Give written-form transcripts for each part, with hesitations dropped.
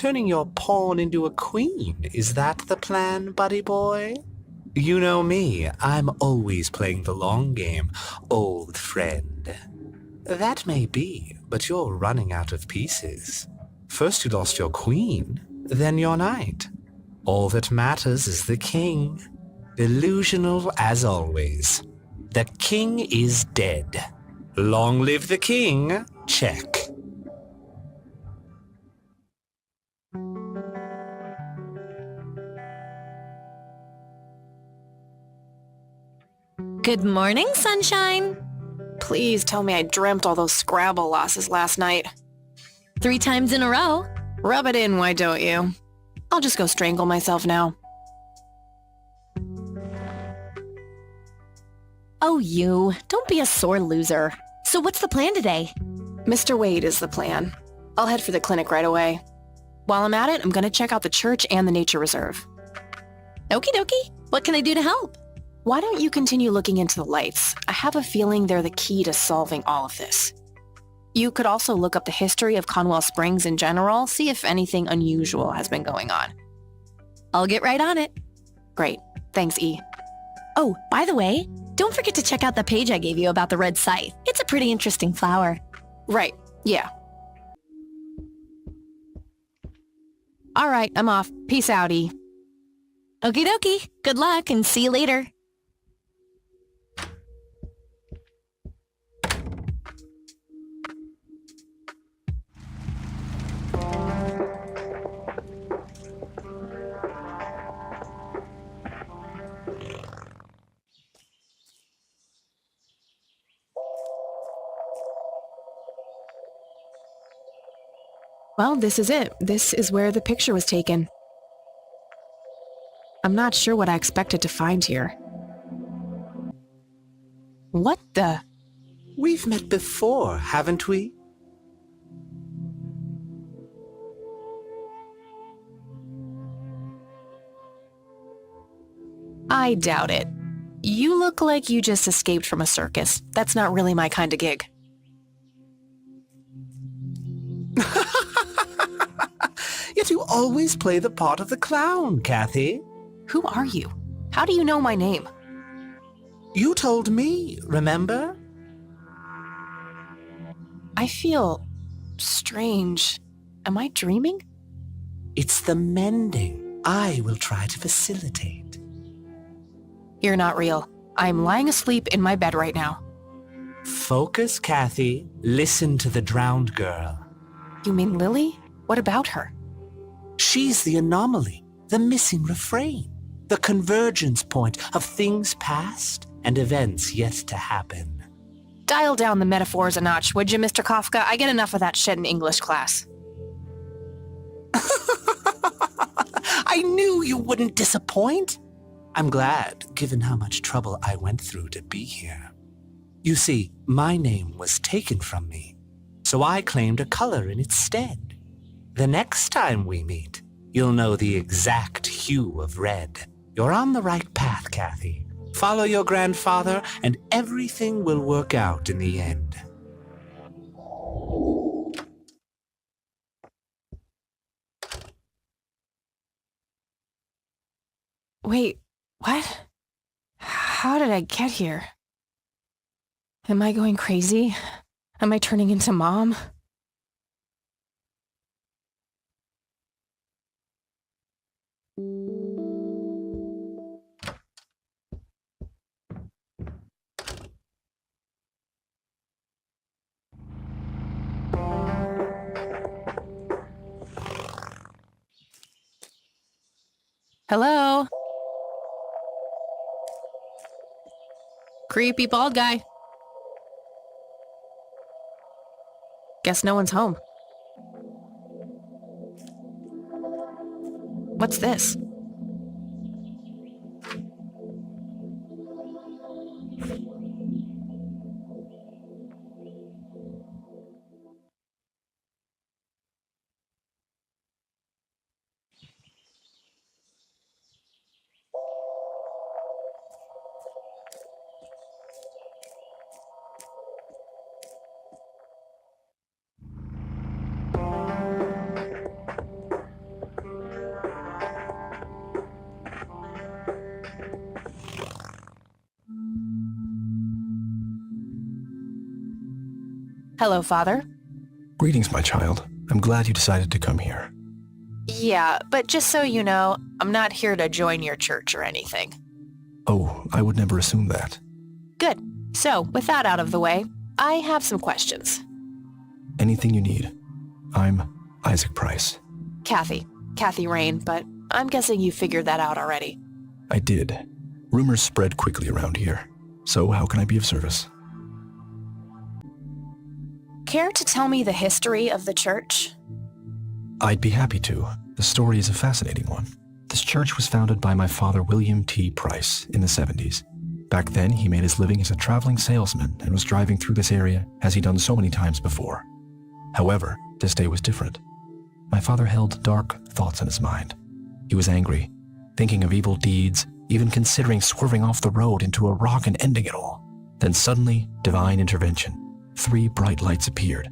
Turning your pawn into a queen, is that the plan, buddy boy? You know me, I'm always playing the long game, old friend. That may be, but you're running out of pieces. First you lost your queen, then your knight. All that matters is the king. Delusional as always. The king is dead. Long live the king. Check. Good morning, sunshine. Please tell me I dreamt all those Scrabble losses last night. 3 times in a row. Rub it in, why don't you? I'll just go strangle myself now. Oh, you. Don't be a sore loser. So what's the plan today? Mr. Wade is the plan. I'll head for the clinic right away. While I'm at it, I'm gonna check out the church and the nature reserve. Okie dokie. What can I do to help? Why don't you continue looking into the lights? I have a feeling they're the key to solving all of this. You could also look up the history of Conwell Springs in general, see if anything unusual has been going on. I'll get right on it. Great. Thanks, E. Oh, by the way, don't forget to check out the page I gave you about the red scythe. It's a pretty interesting flower. Right. Yeah. All right, I'm off. Peace out, E. Okie dokie. Good luck and see you later. Well, this is it. This is where the picture was taken. I'm not sure what I expected to find here. What the? We've met before, haven't we? I doubt it. You look like you just escaped from a circus. That's not really my kind of gig. Yet you always play the part of the clown, Kathy. Who are you? How do you know my name? You told me, remember? I feel strange. Am I dreaming? It's the mending I will try to facilitate. You're not real. I'm lying asleep in my bed right now. Focus, Kathy. Listen to the drowned girl. You mean Lily? What about her? She's the anomaly, the missing refrain, the convergence point of things past and events yet to happen. Dial down the metaphors a notch, would you, Mr. Kafka? I get enough of that shit in English class. I knew you wouldn't disappoint. I'm glad, given how much trouble I went through to be here. You see, my name was taken from me, so I claimed a color in its stead. The next time we meet, you'll know the exact hue of red. You're on the right path, Kathy. Follow your grandfather, and everything will work out in the end. Wait, what? How did I get here? Am I going crazy? Am I turning into Mom? Hello? Creepy bald guy. Guess no one's home. What's this? Hello, Father. Greetings, my child. I'm glad you decided to come here. Yeah, but just so you know, I'm not here to join your church or anything. Oh, I would never assume that. Good. So, with that out of the way, I have some questions. Anything you need. I'm Isaac Price. Kathy Rain, but I'm guessing you figured that out already. I did. Rumors spread quickly around here. So how can I be of service? Care to tell me the history of the church? I'd be happy to. The story is a fascinating one. This church was founded by my father, William T. Price, in the 70s. Back then, he made his living as a traveling salesman and was driving through this area as he'd done so many times before. However, this day was different. My father held dark thoughts in his mind. He was angry, thinking of evil deeds, even considering swerving off the road into a rock and ending it all. Then suddenly, divine intervention. 3 bright lights appeared.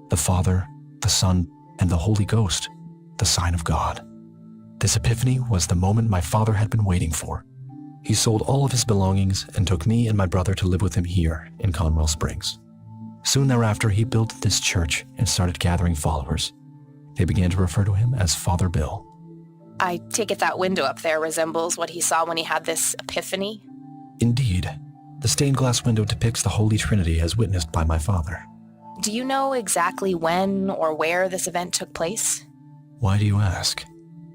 The Father, the Son, and the Holy Ghost, the sign of God. This epiphany was the moment my father had been waiting for. He sold all of his belongings and took me and my brother to live with him here in Conwell Springs. Soon thereafter, he built this church and started gathering followers. They began to refer to him as Father Bill. I take it that window up there resembles what he saw when he had this epiphany? Indeed. The stained glass window depicts the Holy Trinity as witnessed by my father. Do you know exactly when or where this event took place? Why do you ask?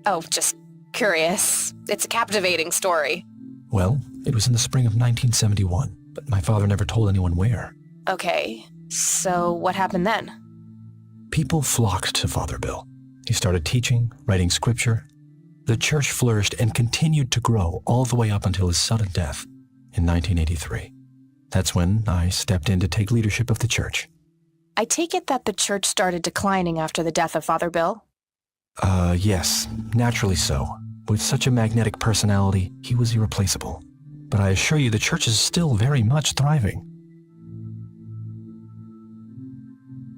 Oh, just curious. It's a captivating story. Well, it was in the spring of 1971, but my father never told anyone where. Okay, so what happened then? People flocked to Father Bill. He started teaching, writing scripture. The church flourished and continued to grow all the way up until his sudden death in 1983. That's when I stepped in to take leadership of the church. I take it that the church started declining after the death of Father Bill? Yes, naturally so. With such a magnetic personality, he was irreplaceable. But I assure you the church is still very much thriving.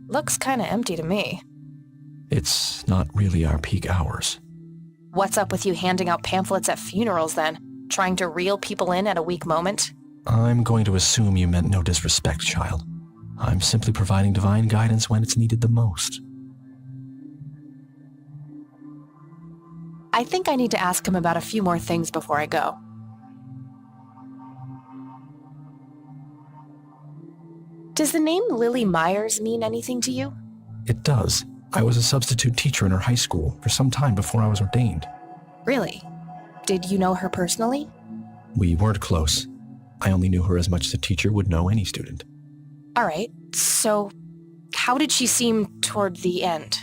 Looks kinda empty to me. It's not really our peak hours. What's up with you handing out pamphlets at funerals then? Trying to reel people in at a weak moment? I'm going to assume you meant no disrespect, child. I'm simply providing divine guidance when it's needed the most. I think I need to ask him about a few more things before I go. Does the name Lily Myers mean anything to you? It does. I was a substitute teacher in her high school for some time before I was ordained. Really? Did you know her personally? We weren't close. I only knew her as much as a teacher would know any student. All right, so how did she seem toward the end?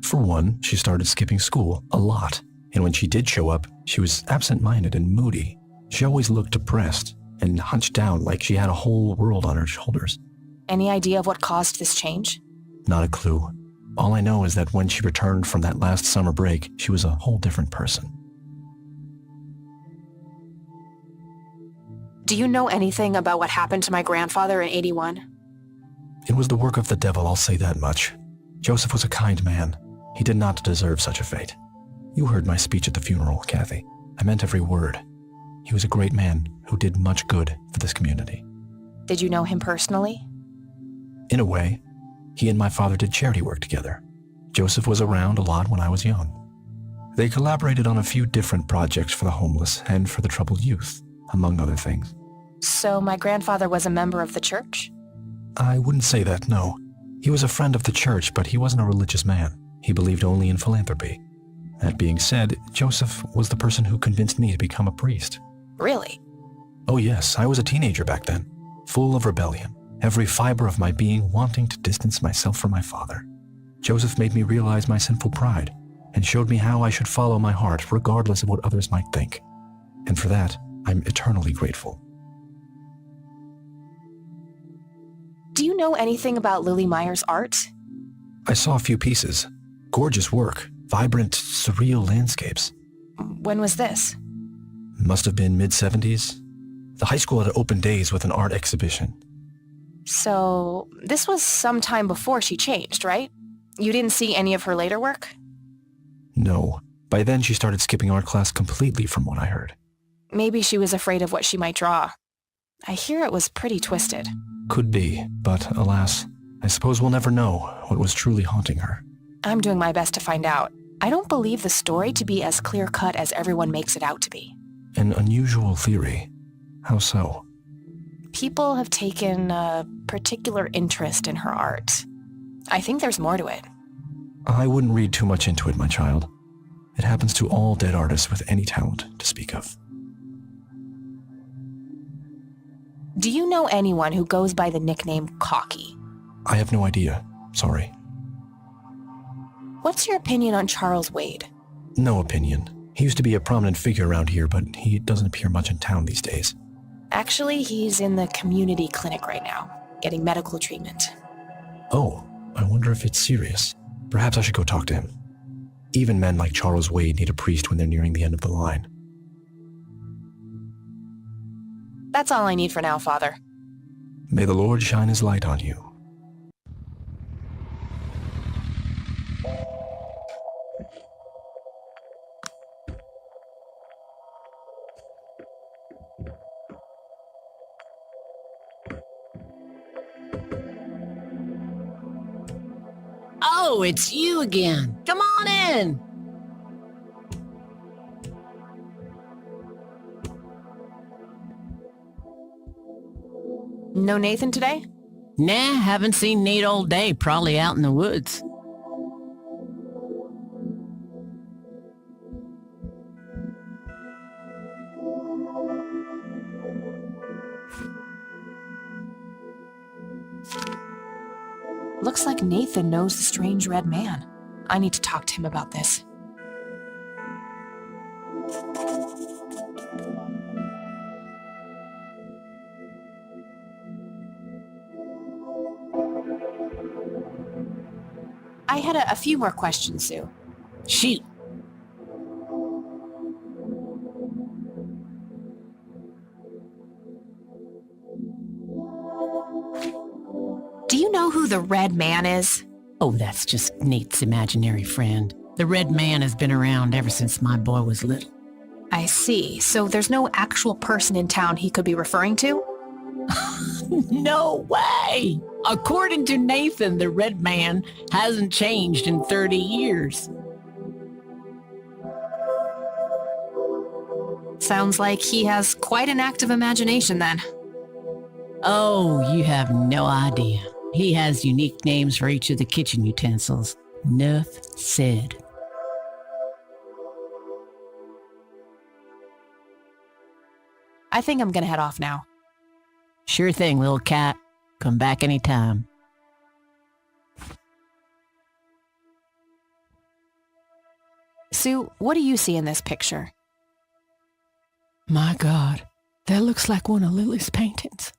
For one, she started skipping school a lot. And when she did show up, she was absent-minded and moody. She always looked depressed and hunched down like she had a whole world on her shoulders. Any idea of what caused this change? Not a clue. All I know is that when she returned from that last summer break, she was a whole different person. Do you know anything about what happened to my grandfather in '81? It was the work of the devil, I'll say that much. Joseph was a kind man. He did not deserve such a fate. You heard my speech at the funeral, Kathy. I meant every word. He was a great man who did much good for this community. Did you know him personally? In a way, he and my father did charity work together. Joseph was around a lot when I was young. They collaborated on a few different projects for the homeless and for the troubled youth, among other things. So my grandfather was a member of the church? I wouldn't say that, no. He was a friend of the church, but he wasn't a religious man. He believed only in philanthropy. That being said, Joseph was the person who convinced me to become a priest. Really? Oh yes, I was a teenager back then, full of rebellion, every fiber of my being wanting to distance myself from my father. Joseph made me realize my sinful pride and showed me how I should follow my heart regardless of what others might think. And for that, I'm eternally grateful. Do you know anything about Lily Myers' art? I saw a few pieces. Gorgeous work. Vibrant, surreal landscapes. When was this? Must have been mid-70s. The high school had open days with an art exhibition. So, this was some time before she changed, right? You didn't see any of her later work? No. By then she started skipping art class completely from what I heard. Maybe she was afraid of what she might draw. I hear it was pretty twisted. Could be, but alas, I suppose we'll never know what was truly haunting her. I'm doing my best to find out. I don't believe the story to be as clear-cut as everyone makes it out to be. An unusual theory. How so? People have taken a particular interest in her art. I think there's more to it. I wouldn't read too much into it, my child. It happens to all dead artists with any talent to speak of. Do you know anyone who goes by the nickname Cocky? I have no idea. Sorry. What's your opinion on Charles Wade? No opinion. He used to be a prominent figure around here, but he doesn't appear much in town these days. Actually, he's in the community clinic right now, getting medical treatment. Oh, I wonder if it's serious. Perhaps I should go talk to him. Even men like Charles Wade need a priest when they're nearing the end of the line. That's all I need for now, Father. May the Lord shine his light on you. Oh, it's you again. Come on in. No Nathan today? Nah, haven't seen Nate all day. Probably out in the woods. Looks like Nathan knows the strange red man. I need to talk to him about this. I had a few more questions, Sue. Shoot. Do you know who the red man is? Oh, that's just Nate's imaginary friend. The red man has been around ever since my boy was little. I see. So there's no actual person in town he could be referring to? No way! According to Nathan, the red man hasn't changed in 30 years. Sounds like he has quite an active imagination then. Oh, you have no idea. He has unique names for each of the kitchen utensils. Enough said. I think I'm gonna head off now. Sure thing, little cat. Come back anytime. Sue, what do you see in this picture? My God, that looks like one of Lily's paintings.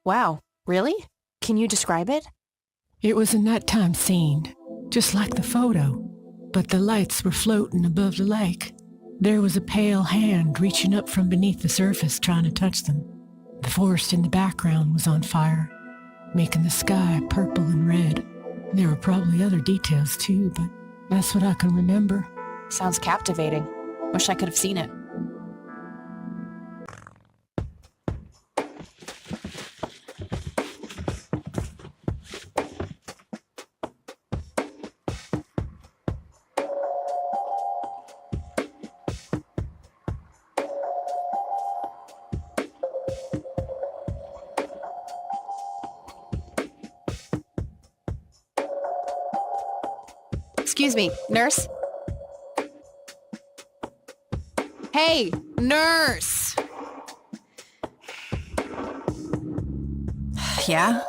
Wow, really? Can you describe it? It was a nighttime scene, just like the photo, but the lights were floating above the lake. There was a pale hand reaching up from beneath the surface trying to touch them. The forest in the background was on fire, making the sky purple and red. There were probably other details too, but that's what I can remember. Sounds captivating. Wish I could have seen it. Excuse me, nurse? Hey, nurse! Yeah?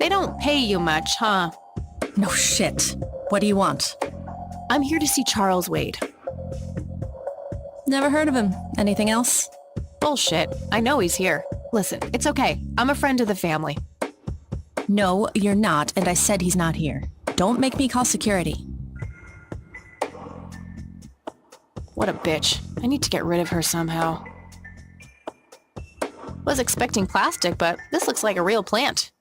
They don't pay you much, huh? No shit. What do you want? I'm here to see Charles Wade. Never heard of him. Anything else? Bullshit. I know he's here. Listen, it's okay. I'm a friend of the family. No, you're not, and I said he's not here. Don't make me call security. What a bitch. I need to get rid of her somehow. Was expecting plastic, but this looks like a real plant.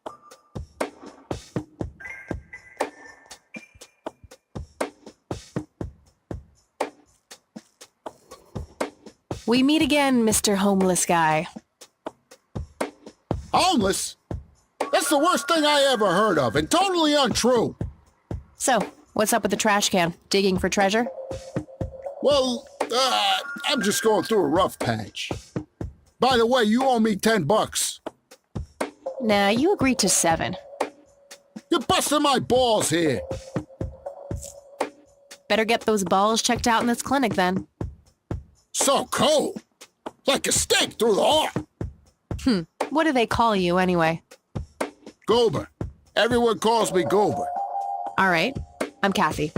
We meet again, Mr. Homeless Guy. Homeless? That's the worst thing I ever heard of, and totally untrue. So, what's up with the trash can? Digging for treasure? Well, I'm just going through a rough patch. By the way, you owe me $10. Nah, you agreed to 7. You're busting my balls here. Better get those balls checked out in this clinic then. So cold. Like a stake through the heart. What do they call you anyway? Goober. Everyone calls me Goober. All right, I'm Kathy.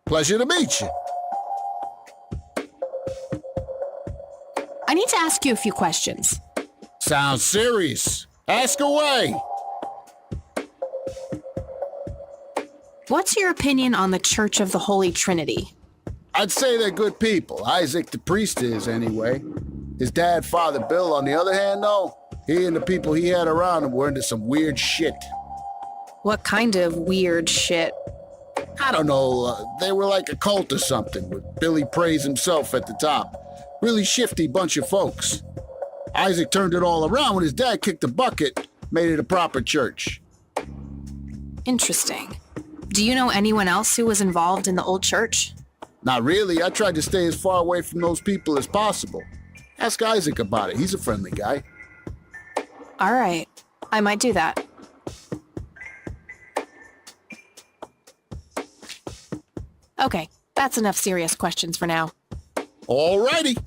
Pleasure to meet you. I need to ask you a few questions. Sounds serious. Ask away. What's your opinion on the Church of the Holy Trinity? I'd say they're good people. Isaac the priest is, anyway. His dad, Father Bill, on the other hand, though, he and the people he had around him were into some weird shit. What kind of weird shit? I don't know, they were like a cult or something, with Billy Praise himself at the top. Really shifty bunch of folks. Isaac turned it all around when his dad kicked the bucket, made it a proper church. Interesting. Do you know anyone else who was involved in the old church? Not really. I tried to stay as far away from those people as possible. Ask Isaac about it. He's a friendly guy. All right, I might do that. Okay, that's enough serious questions for now. Alrighty.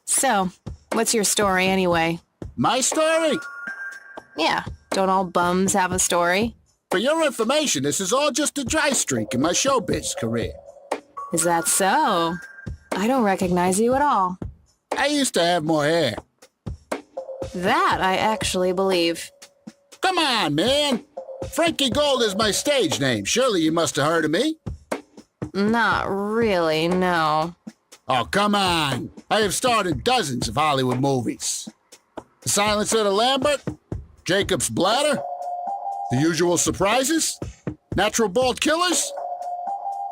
So, what's your story anyway? My story? Yeah, don't all bums have a story? For your information, this is all just a dry streak in my showbiz career. Is that so? I don't recognize you at all. I used to have more hair. That I actually believe. Come on, man. Frankie Gold is my stage name. Surely you must have heard of me. Not really, no. Oh, come on. I have starred in dozens of Hollywood movies. The Silence of the Lambert, Jacob's Bladder, The Usual Surprises, Natural Bald Killers.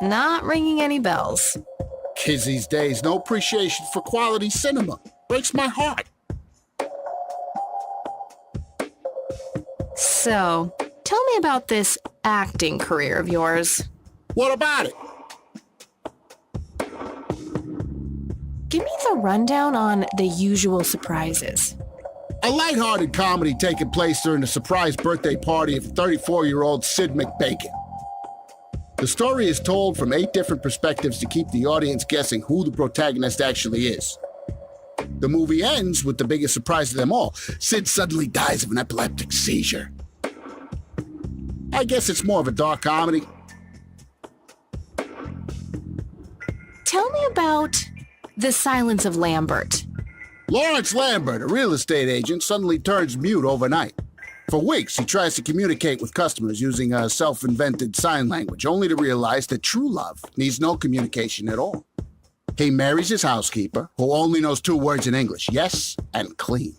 Not ringing any bells. Kids these days, no appreciation for quality cinema. Breaks my heart. So, tell me about this acting career of yours. What about it? Give me the rundown on The Usual Surprises. A lighthearted comedy taking place during the surprise birthday party of 34-year-old Sid McBacon. The story is told from 8 different perspectives to keep the audience guessing who the protagonist actually is. The movie ends with the biggest surprise of them all. Sid suddenly dies of an epileptic seizure. I guess it's more of a dark comedy. Tell me about The Silence of Lambert. Lawrence Lambert, a real estate agent, suddenly turns mute overnight. For weeks, he tries to communicate with customers using a self-invented sign language, only to realize that true love needs no communication at all. He marries his housekeeper, who only knows 2 words in English, yes and clean.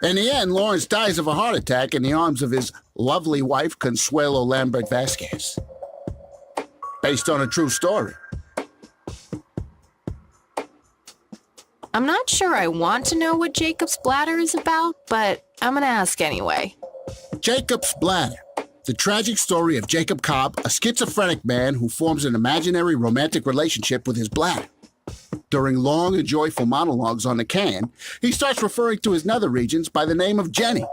In the end, Lawrence dies of a heart attack in the arms of his lovely wife, Consuelo Lambert Vasquez. Based on a true story. I'm not sure I want to know what Jacob's Bladder is about, but I'm gonna ask anyway. Jacob's Bladder. The tragic story of Jacob Cobb, a schizophrenic man who forms an imaginary romantic relationship with his bladder. During long and joyful monologues on the can, he starts referring to his nether regions by the name of Jenny.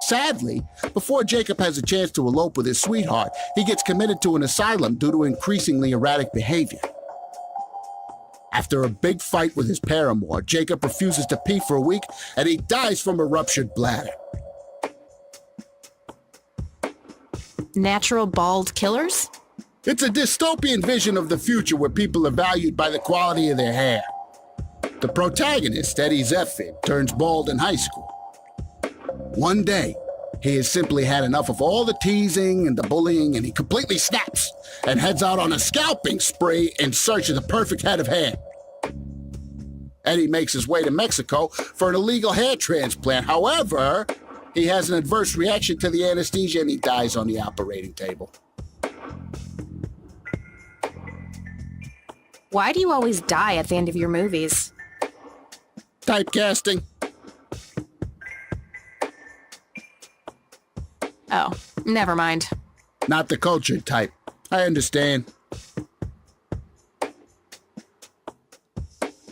Sadly, before Jacob has a chance to elope with his sweetheart, he gets committed to an asylum due to increasingly erratic behavior. After a big fight with his paramour, Jacob refuses to pee for a week, and he dies from a ruptured bladder. Natural Bald Killers? It's a dystopian vision of the future where people are valued by the quality of their hair. The protagonist, Eddie Zeffin, turns bald in high school. One day, he has simply had enough of all the teasing and the bullying, and he completely snaps and heads out on a scalping spree in search of the perfect head of hair. Eddie makes his way to Mexico for an illegal hair transplant. However, he has an adverse reaction to the anesthesia and he dies on the operating table. Why do you always die at the end of your movies? Typecasting. Oh, never mind. Not the cultured type. I understand.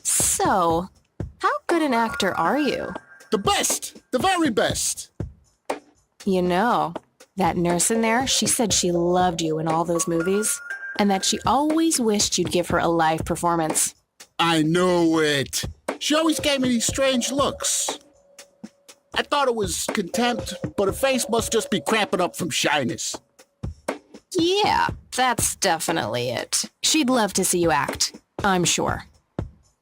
So, how good an actor are you? The best! The very best! You know, that nurse in there, she said she loved you in all those movies, and that she always wished you'd give her a live performance. I knew it. She always gave me these strange looks. I thought it was contempt, but her face must just be cramping up from shyness. Yeah, that's definitely it. She'd love to see you act, I'm sure.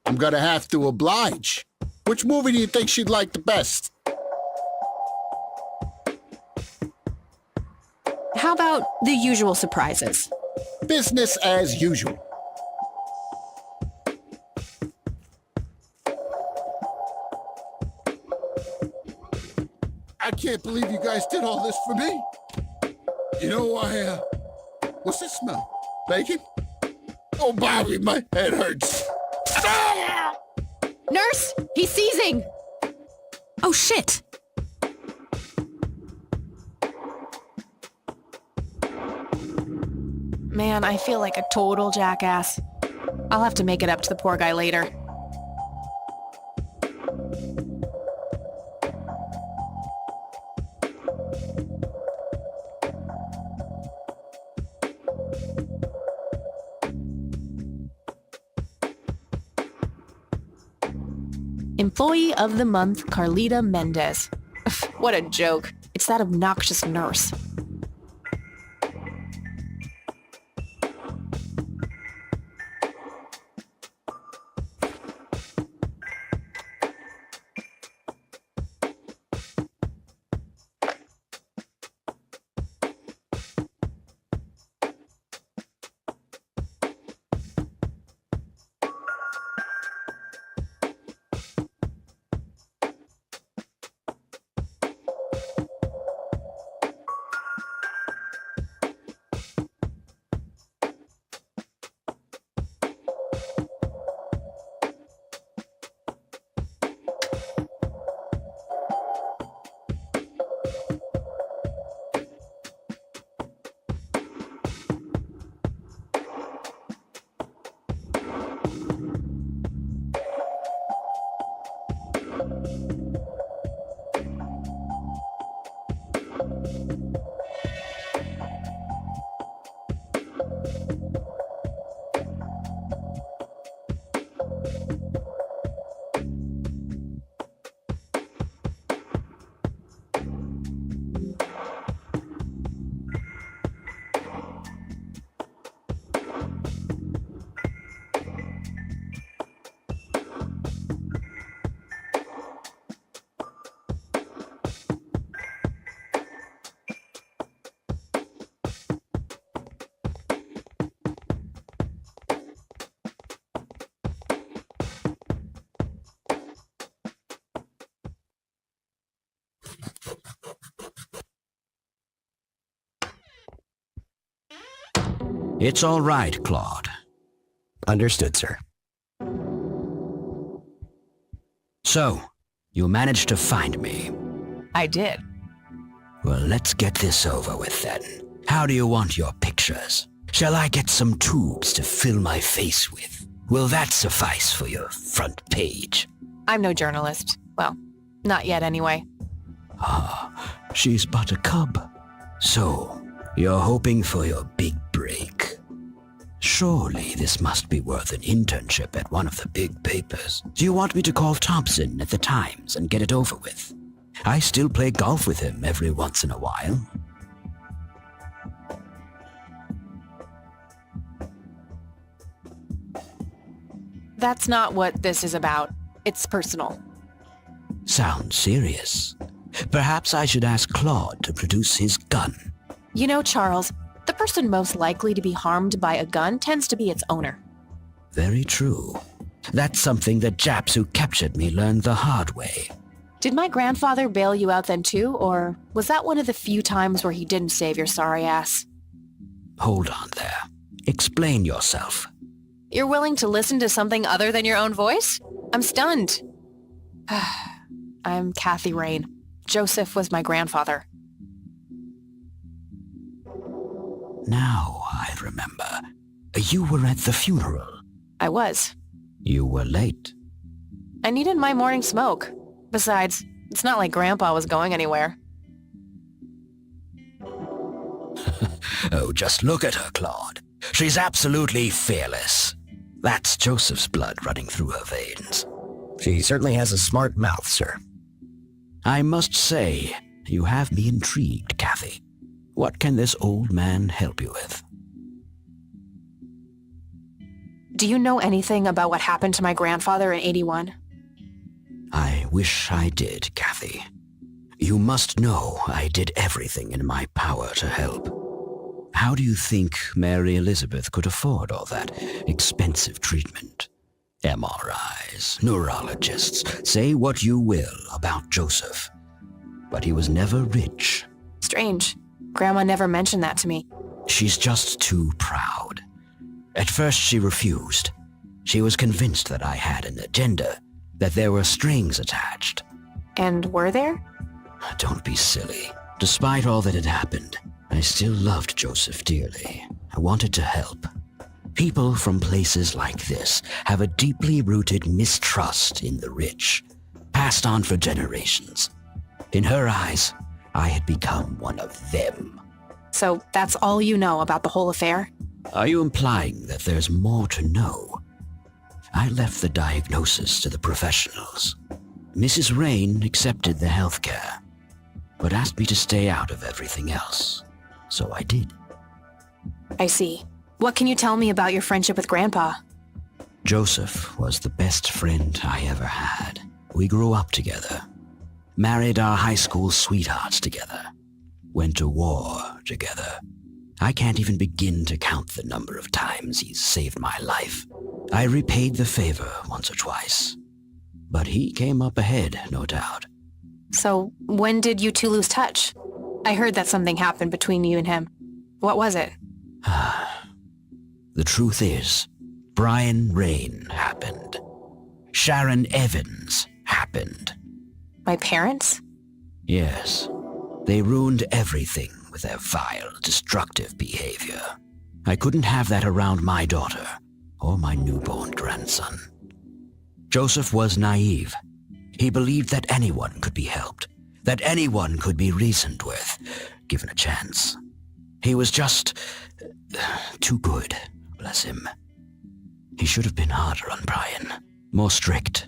I'm gonna have to oblige. Which movie do you think she'd like the best? How about The Usual Surprises? Business as usual. I can't believe you guys did all this for me. You know, what's this smell? Bacon? Oh, Bobby, my head hurts. Ah! Nurse, he's seizing! Oh, shit! Man, I feel like a total jackass. I'll have to make it up to the poor guy later. Employee of the Month, Carlita Mendez. What a joke. It's that obnoxious nurse. It's all right, Claude. Understood, sir. So, you managed to find me. I did. Well, let's get this over with then. How do you want your pictures? Shall I get some tubes to fill my face with? Will that suffice for your front page? I'm no journalist. Well, not yet anyway. Ah, she's but a cub. So, you're hoping for your big break. Surely this must be worth an internship at one of the big papers. Do you want me to call Thompson at the Times and get it over with? I still play golf with him every once in a while. That's not what this is about. It's personal. Sounds serious. Perhaps I should ask Claude to produce his gun. You know, Charles, the person most likely to be harmed by a gun tends to be its owner. Very true. That's something the Japs who captured me learned the hard way. Did my grandfather bail you out then too, or was that one of the few times where he didn't save your sorry ass? Hold on there. Explain yourself. You're willing to listen to something other than your own voice? I'm stunned. I'm Kathy Rain. Joseph was my grandfather. Now I remember. You were at the funeral. I was. You were late. I needed my morning smoke. Besides, it's not like Grandpa was going anywhere. Oh, just look at her, Claude. She's absolutely fearless. That's Joseph's blood running through her veins. She certainly has a smart mouth, sir. I must say, you have me intrigued, Kathy. What can this old man help you with? Do you know anything about what happened to my grandfather in 81? I wish I did, Kathy. You must know I did everything in my power to help. How do you think Mary Elizabeth could afford all that expensive treatment? MRIs, neurologists, say what you will about Joseph. But he was never rich. Strange. Grandma never mentioned that to me. She's just too proud. At first she refused. She was convinced that I had an agenda, that there were strings attached. And were there? Don't be silly. Despite all that had happened, I still loved Joseph dearly. I wanted to help. People from places like this have a deeply rooted mistrust in the rich, passed on for generations. In her eyes, I had become one of them. So that's all you know about the whole affair? Are you implying that there's more to know? I left the diagnosis to the professionals. Mrs. Rain accepted the health care, but asked me to stay out of everything else. So I did. I see. What can you tell me about your friendship with Grandpa? Joseph was the best friend I ever had. We grew up together, married our high school sweethearts together, went to war together. I can't even begin to count the number of times he's saved my life. I repaid the favor once or twice, but he came up ahead, no doubt. So when did you two lose touch? I heard that something happened between you and him. What was it? The truth is, Brian Rain happened. Sharon Evans happened. My parents? Yes. They ruined everything with their vile, destructive behavior. I couldn't have that around my daughter or my newborn grandson. Joseph was naive. He believed that anyone could be helped, that anyone could be reasoned with, given a chance. He was just too good, bless him. He should have been harder on Brian, more strict.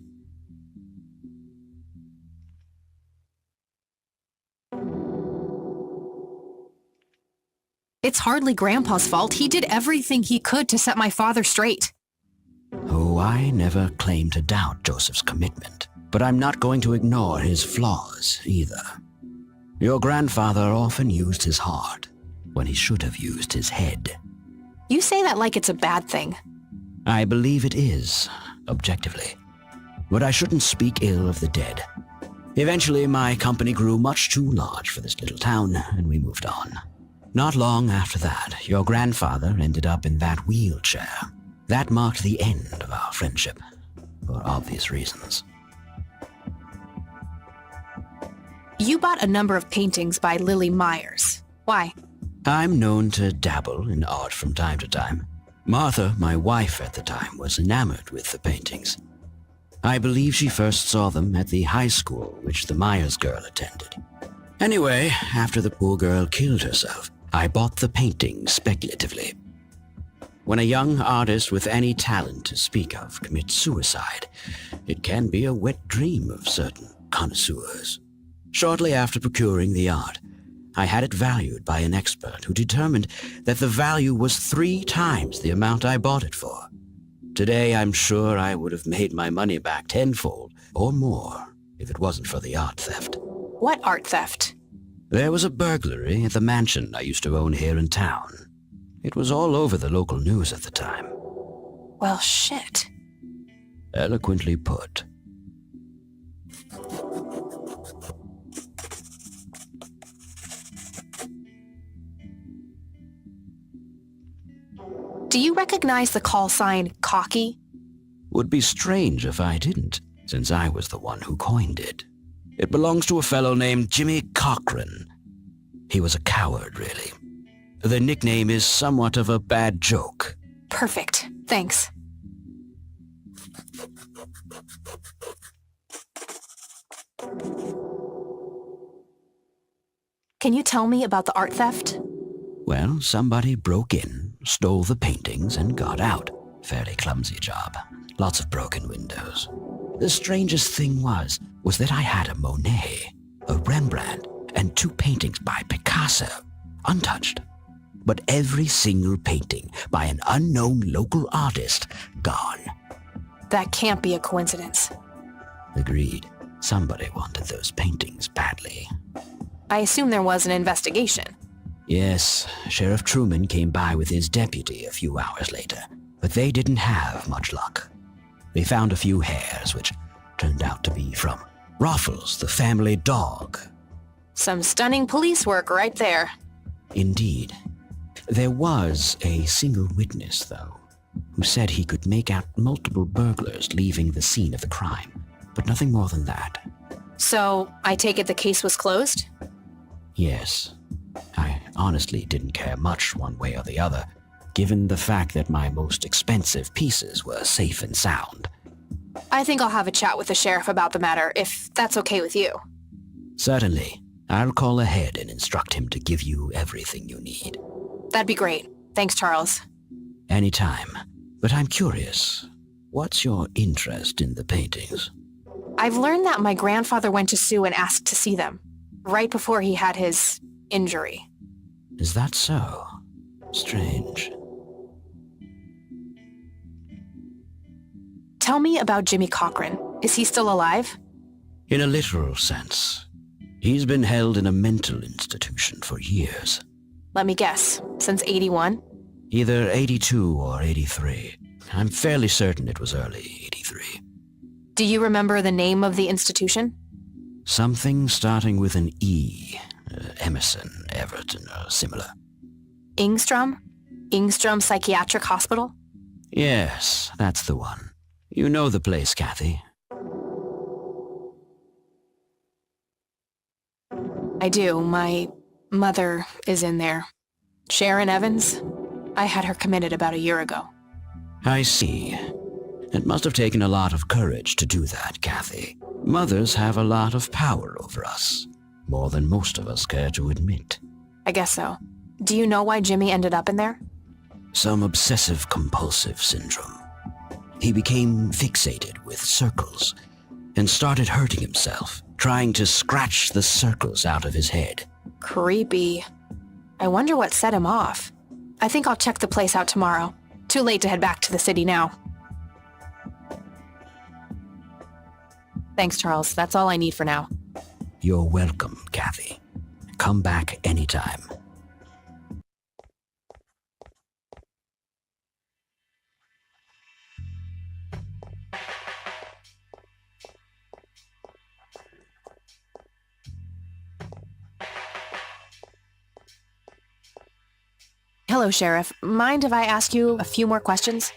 It's hardly Grandpa's fault. He did everything he could to set my father straight. Oh, I never claimed to doubt Joseph's commitment, but I'm not going to ignore his flaws either. Your grandfather often used his heart when he should have used his head. You say that like it's a bad thing. I believe it is, objectively. But I shouldn't speak ill of the dead. Eventually, my company grew much too large for this little town, and we moved on. Not long after that, your grandfather ended up in that wheelchair. That marked the end of our friendship, for obvious reasons. You bought a number of paintings by Lily Myers. Why? I'm known to dabble in art from time to time. Martha, my wife at the time, was enamored with the paintings. I believe she first saw them at the high school which the Myers girl attended. Anyway, after the poor girl killed herself, I bought the paintings speculatively. When a young artist with any talent to speak of commits suicide, it can be a wet dream of certain connoisseurs. Shortly after procuring the art, I had it valued by an expert who determined that the value was 3 times the amount I bought it for. Today, I'm sure I would have made my money back tenfold or more if it wasn't for the art theft. What art theft? There was a burglary at the mansion I used to own here in town. It was all over the local news at the time. Well, shit. Eloquently put. Do you recognize the call sign Cocky? Would be strange if I didn't, since I was the one who coined it. It belongs to a fellow named Jimmy Cochran. He was a coward, really. The nickname is somewhat of a bad joke. Perfect. Thanks. Can you tell me about the art theft? Well, somebody broke in, stole the paintings, and got out. Fairly clumsy job. Lots of broken windows. The strangest thing was that I had a Monet, a Rembrandt, and 2 paintings by Picasso, untouched. But every single painting by an unknown local artist, gone. That can't be a coincidence. Agreed. Somebody wanted those paintings badly. I assume there was an investigation. Yes, Sheriff Truman came by with his deputy a few hours later, but they didn't have much luck. They found a few hairs, which turned out to be from Ruffles, the family dog. Some stunning police work right there. Indeed. There was a single witness, though, who said he could make out multiple burglars leaving the scene of the crime, but nothing more than that. So, I take it the case was closed? Yes. I honestly didn't care much one way or the other, given the fact that my most expensive pieces were safe and sound. I think I'll have a chat with the sheriff about the matter, if that's okay with you. Certainly. I'll call ahead and instruct him to give you everything you need. That'd be great. Thanks, Charles. Anytime. But I'm curious, what's your interest in the paintings? I've learned that my grandfather went to Sue and asked to see them, right before he had his injury. Is that so? Strange. Tell me about Jimmy Cochran. Is he still alive? In a literal sense. He's been held in a mental institution for years. Let me guess. Since 81? Either 82 or 83. I'm fairly certain it was early 83. Do you remember the name of the institution? Something starting with an E. Emerson, Everton, or similar. Ingstrom? Ingstrom Psychiatric Hospital? Yes, that's the one. You know the place, Kathy. I do. My mother is in there. Sharon Evans? I had her committed about a year ago. I see. It must have taken a lot of courage to do that, Kathy. Mothers have a lot of power over us. More than most of us care to admit. I guess so. Do you know why Jimmy ended up in there? Some obsessive-compulsive syndrome. He became fixated with circles and started hurting himself, trying to scratch the circles out of his head. Creepy. I wonder what set him off. I think I'll check the place out tomorrow. Too late to head back to the city now. Thanks, Charles. That's all I need for now. You're welcome, Kathy. Come back anytime. Hello, Sheriff. Mind if I ask you a few more questions?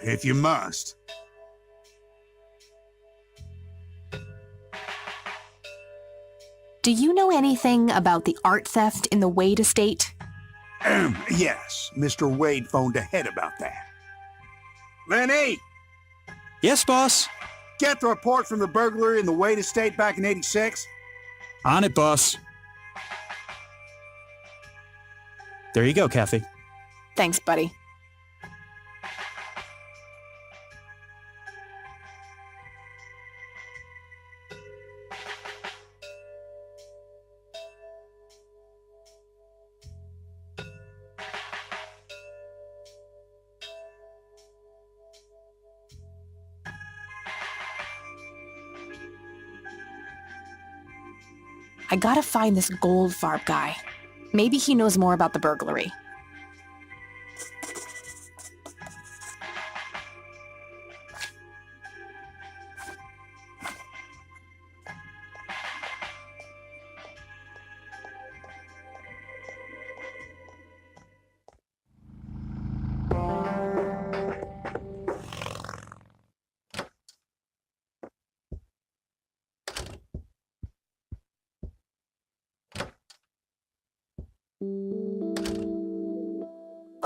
If you must. Do you know anything about the art theft in the Wade estate? Yes, Mr. Wade phoned ahead about that. Lenny, Yes, boss. get the report from the burglary in the Wade estate back in '86. On it, boss. There you go, Kathy. Thanks, buddy. I gotta find this Goldfarb guy. Maybe he knows more about the burglary.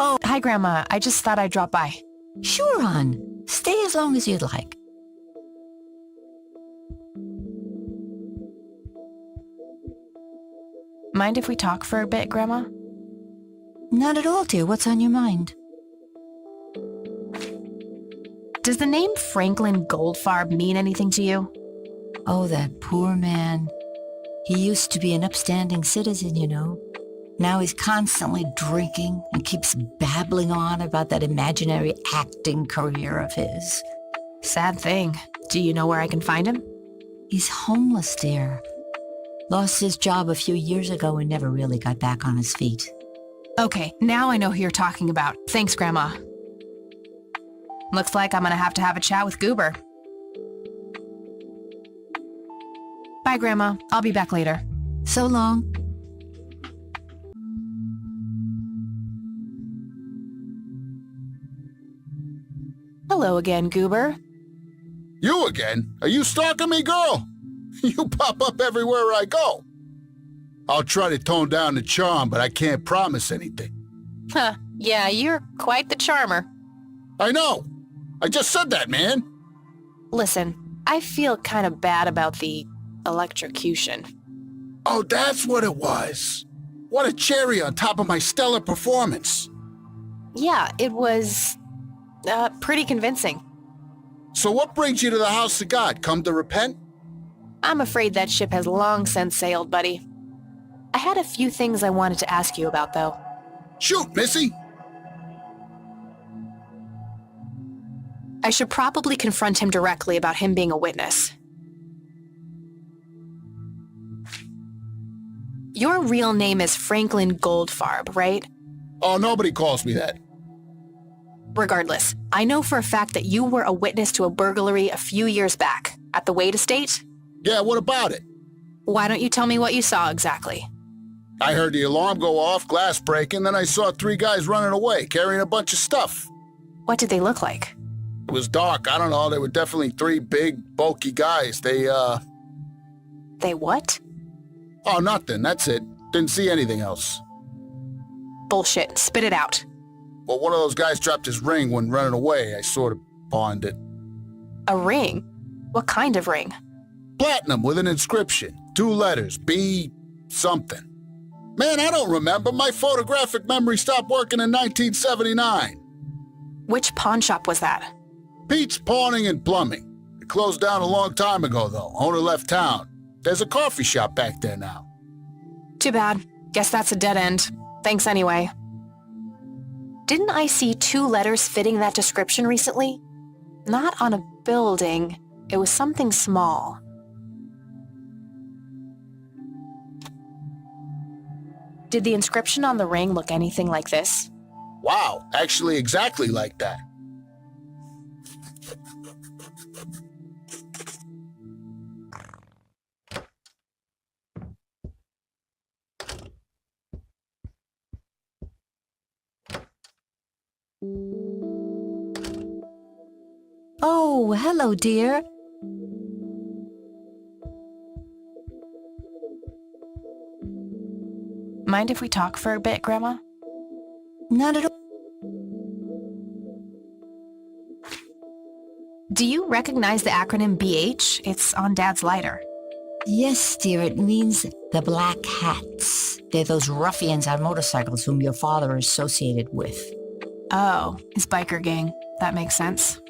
Oh, hi, Grandma. I just thought I'd drop by. Sure, hon. Stay as long as you'd like. Mind if we talk for a bit, Grandma? Not at all, dear. What's on your mind? Does the name Franklin Goldfarb mean anything to you? Oh, that poor man. He used to be an upstanding citizen, you know. Now he's constantly drinking and keeps babbling on about that imaginary acting career of his. Sad thing. Do you know where I can find him? He's homeless, dear. Lost his job a few years ago and never really got back on his feet. Okay, now I know who you're talking about. Thanks, Grandma. Looks like I'm gonna have to have a chat with Goober. Bye, Grandma. I'll be back later. So long. Hello again, Goober. You again? Are you stalking me, girl? You pop up everywhere I go. I'll try to tone down the charm, but I can't promise anything. Huh, yeah, you're quite the charmer. I know. I just said that, man. Listen, I feel kind of bad about the electrocution. Oh, that's what it was. What a cherry on top of my stellar performance. Yeah, it was pretty convincing. So what brings you to the house of God? Come to repent? I'm afraid that ship has long since sailed, buddy. I had a few things I wanted to ask you about, though. Shoot, Missy! I should probably confront him directly about him being a witness. Your real name is Franklin Goldfarb, right? Oh, nobody calls me that. Regardless, I know for a fact that you were a witness to a burglary a few years back at the Wade Estate. Yeah, what about it? Why don't you tell me what you saw exactly? I heard the alarm go off, glass breaking, then I saw 3 guys running away, carrying a bunch of stuff. What did they look like? It was dark, I don't know, they were definitely 3 big, bulky guys. They what? Oh, nothing, that's it. Didn't see anything else. Bullshit, spit it out. Well, one of those guys dropped his ring when running away. I sort of pawned it. A ring? What kind of ring? Platinum with an inscription. 2 letters, B something. Man, I don't remember. My photographic memory stopped working in 1979. Which pawn shop was that? Pete's Pawning and Plumbing. It closed down a long time ago, though. Owner left town. There's a coffee shop back there now. Too bad. Guess that's a dead end. Thanks anyway. Didn't I see 2 letters fitting that description recently? Not on a building. It was something small. Did the inscription on the ring look anything like this? Wow, actually exactly like that. Oh, hello, dear. Mind if we talk for a bit, Grandma? Not at all. Do you recognize the acronym BH? It's on Dad's lighter. Yes, dear, it means the Black Hats. They're those ruffians on motorcycles whom your father is associated with. Oh, his biker gang. That makes sense.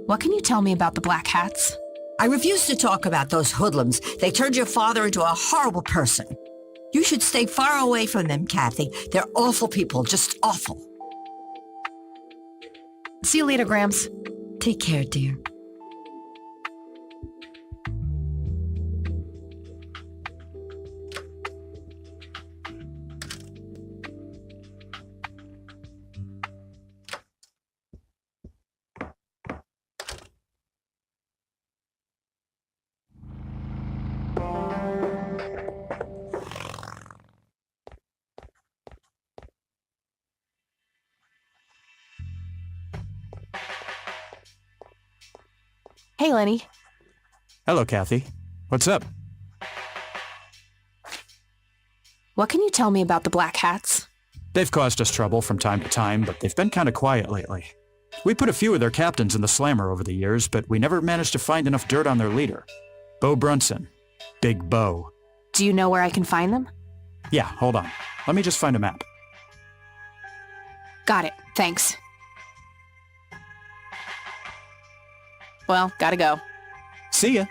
What can you tell me about the Black Hats? I refuse to talk about those hoodlums. They turned your father into a horrible person. You should stay far away from them, Kathy. They're awful people, just awful. See you later, Grams. Take care, dear. Hey, Lenny. Hello, Kathy. What's up? What can you tell me about the Black Hats? They've caused us trouble from time to time, but they've been kind of quiet lately. We put a few of their captains in the slammer over the years, but we never managed to find enough dirt on their leader. Bo Brunson. Big Bo. Do you know where I can find them? Yeah, hold on. Let me just find a map. Got it. Thanks. Well, gotta go. See ya.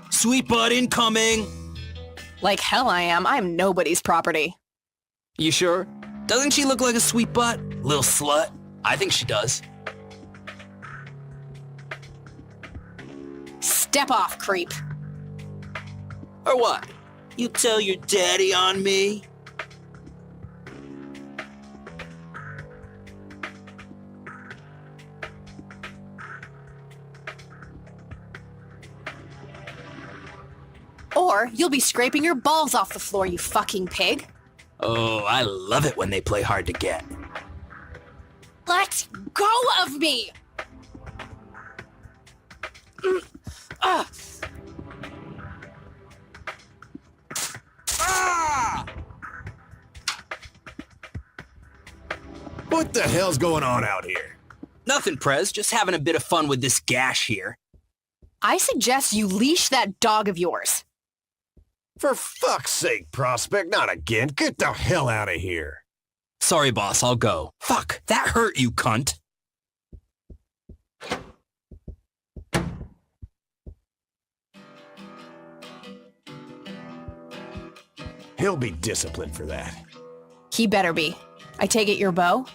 Sweet butt incoming! Like hell I am. I'm nobody's property. You sure? Doesn't she look like a sweet butt? Little slut? I think she does. Step off, creep. Or what? You tell your daddy on me? Or you'll be scraping your balls off the floor, you fucking pig. Oh, I love it when they play hard to get. Let go of me! Ah! What the hell's going on out here? Nothing, Prez. Just having a bit of fun with this gash here. I suggest you leash that dog of yours. For fuck's sake, Prospect, not again. Get the hell out of here. Sorry, boss, I'll go. Fuck, that hurt, you cunt. He'll be disciplined for that. He better be. I take it you're Bo?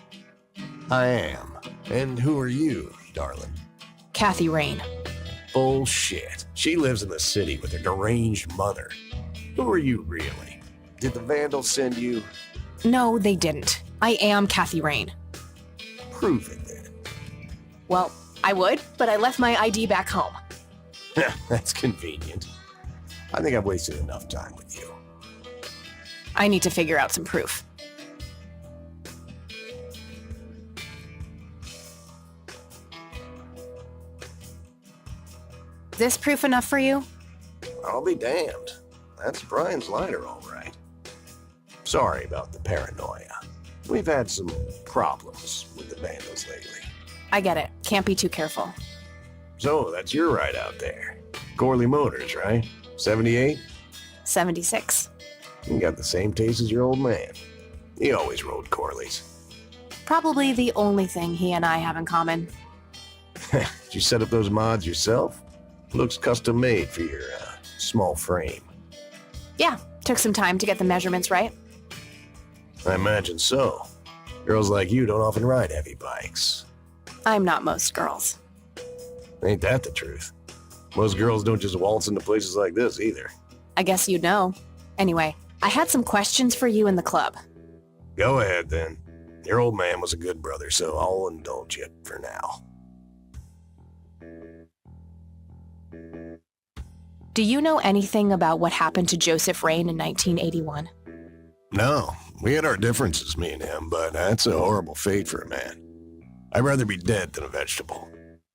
I am. And who are you, darling? Kathy Rain. Bullshit. She lives in the city with her deranged mother. Who are you really? Did the Vandals send you? No, they didn't. I am Kathy Rain. Prove it then. Well, I would, but I left my ID back home. That's convenient. I think I've wasted enough time with you. I need to figure out some proof. This proof enough for you? I'll be damned. That's Brian's lighter, all right. Sorry about the paranoia. We've had some problems with the Vandals lately. I get it. Can't be too careful. So, that's your ride out there. Corley Motors, right? 78? 76. You got the same taste as your old man. He always rode Corleys. Probably the only thing he and I have in common. Did you set up those mods yourself? Looks custom made for your small frame. Yeah, took some time to get the measurements right. I imagine so. Girls like you don't often ride heavy bikes. I'm not most girls. Ain't that the truth? Most girls don't just waltz into places like this either. I guess you'd know. Anyway, I had some questions for you in the club. Go ahead then. Your old man was a good brother, so I'll indulge you for now. Do you know anything about what happened to Joseph Rain in 1981? No, we had our differences, me and him, but that's a horrible fate for a man. I'd rather be dead than a vegetable.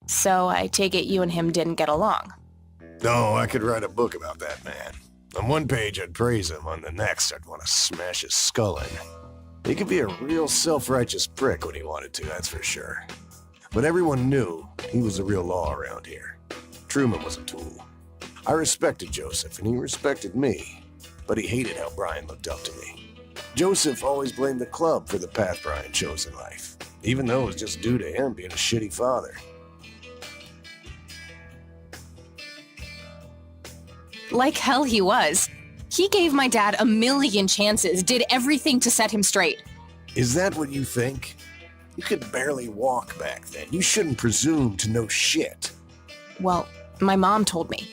So I take it you and him didn't get along. No, I could write a book about that man. On one page, I'd praise him. On the next, I'd want to smash his skull in. He could be a real self-righteous prick when he wanted to, that's for sure. But everyone knew he was the real law around here. Truman was a tool. I respected Joseph, and he respected me. But he hated how Brian looked up to me. Joseph always blamed the club for the path Brian chose in life, even though it was just due to him being a shitty father. Like hell he was. He gave my dad a million chances, did everything to set him straight. Is that what you think? You could barely walk back then. You shouldn't presume to know shit. Well, my mom told me.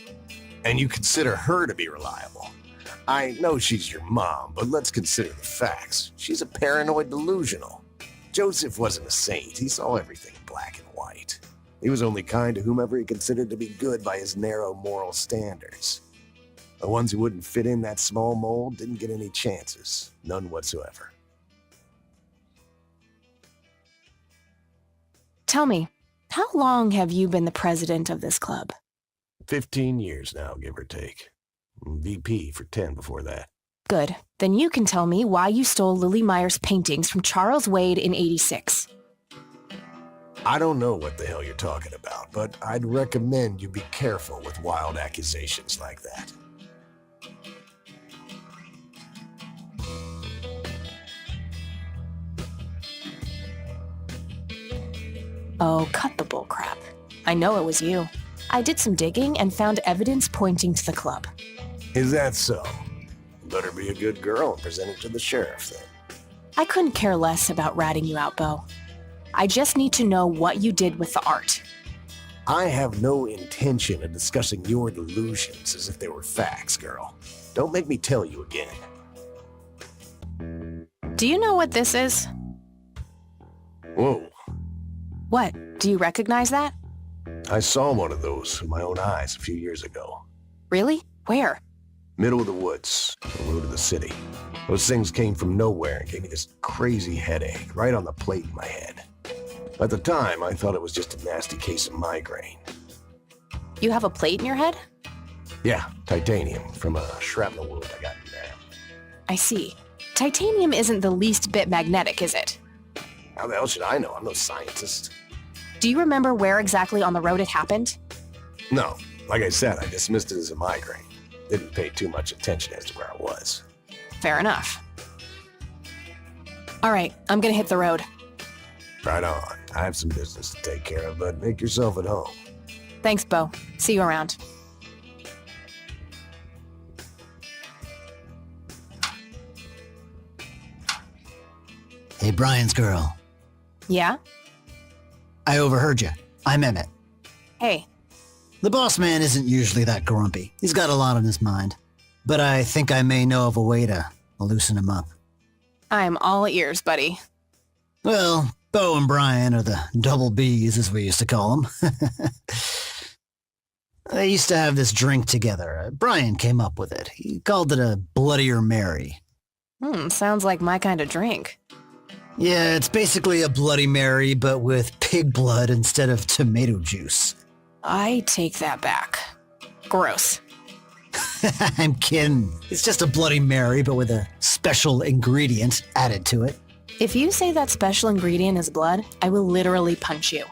And you consider her to be reliable. I know she's your mom, but let's consider the facts. She's a paranoid delusional. Joseph wasn't a saint. He saw everything in black and white. He was only kind to whomever he considered to be good by his narrow moral standards. The ones who wouldn't fit in that small mold didn't get any chances. None whatsoever. Tell me, how long have you been the president of this club? 15 years now, give or take. VP for 10 before that. Good. Then you can tell me why you stole Lily Meyer's paintings from Charles Wade in '86. I don't know what the hell you're talking about, but I'd recommend you be careful with wild accusations like that. Oh, cut the bullcrap. I know it was you. I did some digging and found evidence pointing to the club. Is that so? Better be a good girl and present it to the sheriff, then. I couldn't care less about ratting you out, Bo. I just need to know what you did with the art. I have no intention of discussing your delusions as if they were facts, girl. Don't make me tell you again. Do you know what this is? Whoa. What? Do you recognize that? I saw one of those with my own eyes a few years ago. Really? Where? Middle of the woods, the road to the city. Those things came from nowhere and gave me this crazy headache right on the plate in my head. At the time, I thought it was just a nasty case of migraine. You have a plate in your head? Yeah, titanium from a shrapnel wound I got in there. I see. Titanium isn't the least bit magnetic, is it? How the hell should I know? I'm no scientist. Do you remember where exactly on the road it happened? No, like I said, I dismissed it as a migraine. Didn't pay too much attention as to where I was. Fair enough. All right, I'm gonna hit the road. Right on. I have some business to take care of, but make yourself at home. Thanks, Bo. See you around. Hey, Brian's girl. Yeah? I overheard you. I'm Emmett. Hey. The boss man isn't usually that grumpy. He's got a lot on his mind. But I think I may know of a way to loosen him up. I'm all ears, buddy. Well, Bo and Brian are the double Bs, as we used to call them. They used to have this drink together. Brian came up with it. He called it a Bloodier Mary. Sounds like my kind of drink. Yeah, it's basically a Bloody Mary, but with pig blood instead of tomato juice. I take that back. Gross. I'm kidding. It's just a Bloody Mary, but with a special ingredient added to it. If you say that special ingredient is blood, I will literally punch you.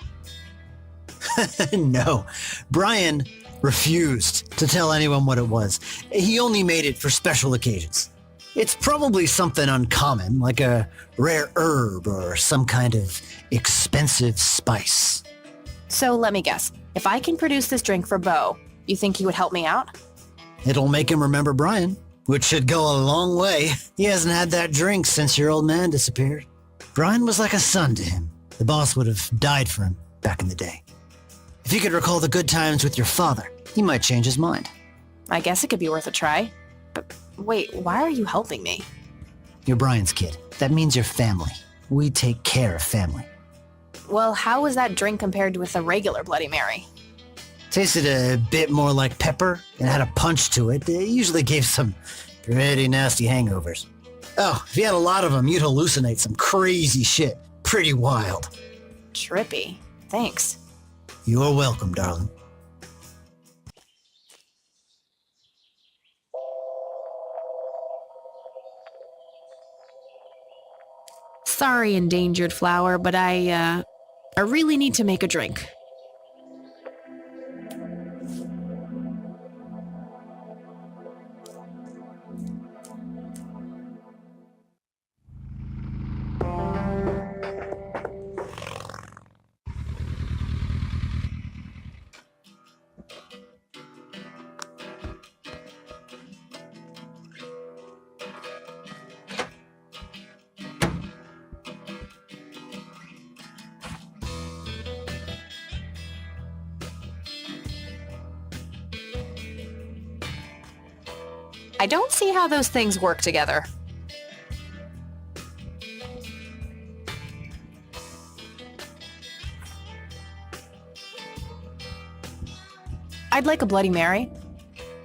No. Brian refused to tell anyone what it was. He only made it for special occasions. It's probably something uncommon, like a rare herb or some kind of expensive spice. So let me guess. If I can produce this drink for Bo, you think he would help me out? It'll make him remember Brian, which should go a long way. He hasn't had that drink since your old man disappeared. Brian was like a son to him. The boss would have died for him back in the day. If you could recall the good times with your father, he might change his mind. I guess it could be worth a try. But wait, why are you helping me? You're Brian's kid. That means you're family. We take care of family. Well, how was that drink compared with a regular Bloody Mary? Tasted a bit more like pepper and had a punch to it. It usually gave some pretty nasty hangovers. Oh, if you had a lot of them, you'd hallucinate some crazy shit. Pretty wild. Trippy. Thanks. You're welcome, darling. Sorry, endangered flower, but I really need to make a drink. I don't see how those things work together. I'd like a Bloody Mary.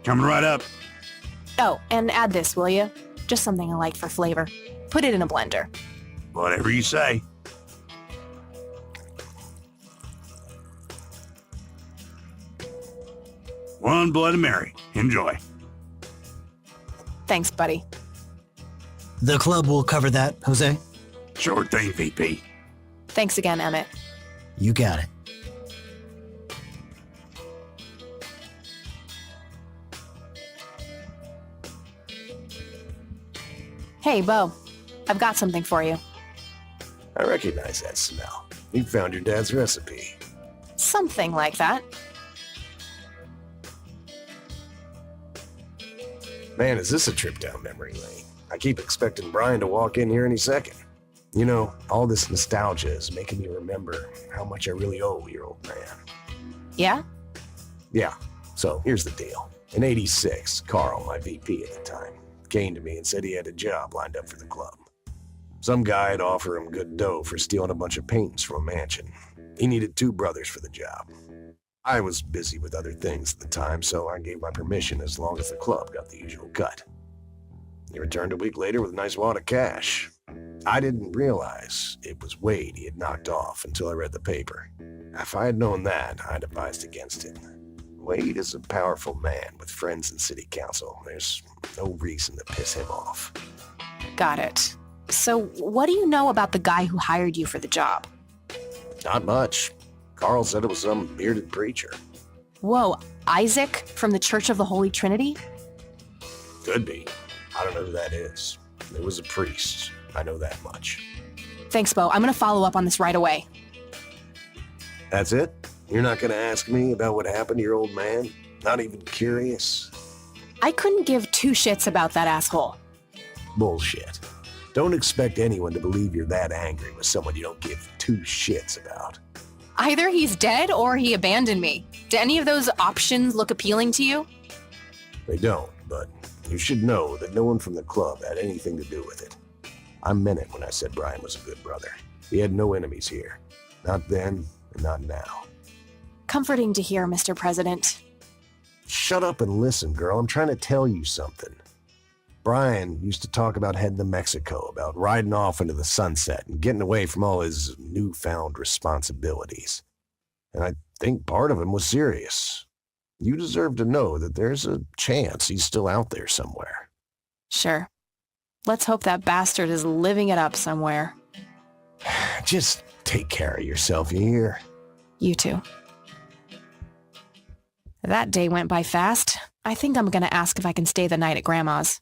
Coming right up. Oh, and add this, will you? Just something I like for flavor. Put it in a blender. Whatever you say. One Bloody Mary. Enjoy. Thanks, buddy. The club will cover that, Jose. Sure thing, VP. Thanks again, Emmett. You got it. Hey, Bo. I've got something for you. I recognize that smell. You found your dad's recipe. Something like that. Man, is this a trip down memory lane? I keep expecting Brian to walk in here any second. You know, all this nostalgia is making me remember how much I really owe your old man. Yeah? Yeah, so here's the deal. In '86, Carl, my VP at the time, came to me and said he had a job lined up for the club. Some guy had offered him good dough for stealing a bunch of paintings from a mansion. He needed 2 brothers for the job. I was busy with other things at the time, so I gave my permission as long as the club got the usual cut. He returned a week later with a nice wad of cash. I didn't realize it was Wade he had knocked off until I read the paper. If I had known that, I'd advised against it. Wade is a powerful man with friends in city council. There's no reason to piss him off. Got it. So, what do you know about the guy who hired you for the job? Not much. Carl said it was some bearded preacher. Whoa, Isaac from the Church of the Holy Trinity? Could be. I don't know who that is. It was a priest. I know that much. Thanks, Bo. I'm gonna follow up on this right away. That's it? You're not gonna ask me about what happened to your old man? Not even curious? I couldn't give 2 shits about that asshole. Bullshit. Don't expect anyone to believe you're that angry with someone you don't give 2 shits about. Either he's dead or he abandoned me. Do any of those options look appealing to you? They don't, but you should know that no one from the club had anything to do with it. I meant it when I said Brian was a good brother. He had no enemies here. Not then, and not now. Comforting to hear, Mr. President. Shut up and listen, girl. I'm trying to tell you something. Brian used to talk about heading to Mexico, about riding off into the sunset and getting away from all his newfound responsibilities. And I think part of him was serious. You deserve to know that there's a chance he's still out there somewhere. Sure. Let's hope that bastard is living it up somewhere. Just take care of yourself, you hear? You too. That day went by fast. I think I'm gonna ask if I can stay the night at Grandma's.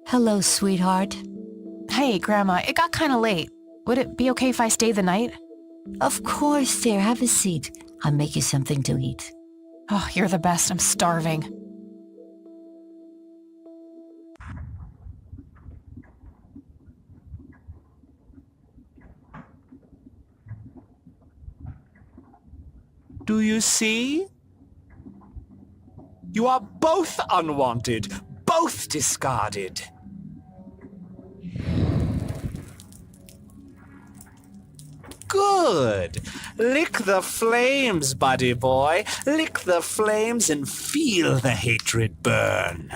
Hello, sweetheart. Hey, Grandma, it got kinda late. Would it be okay if I stay the night? Of course, dear. Have a seat. I'll make you something to eat. Oh, you're the best. I'm starving. Do you see? You are both unwanted, both discarded. Good. Lick the flames, buddy boy. Lick the flames and feel the hatred burn.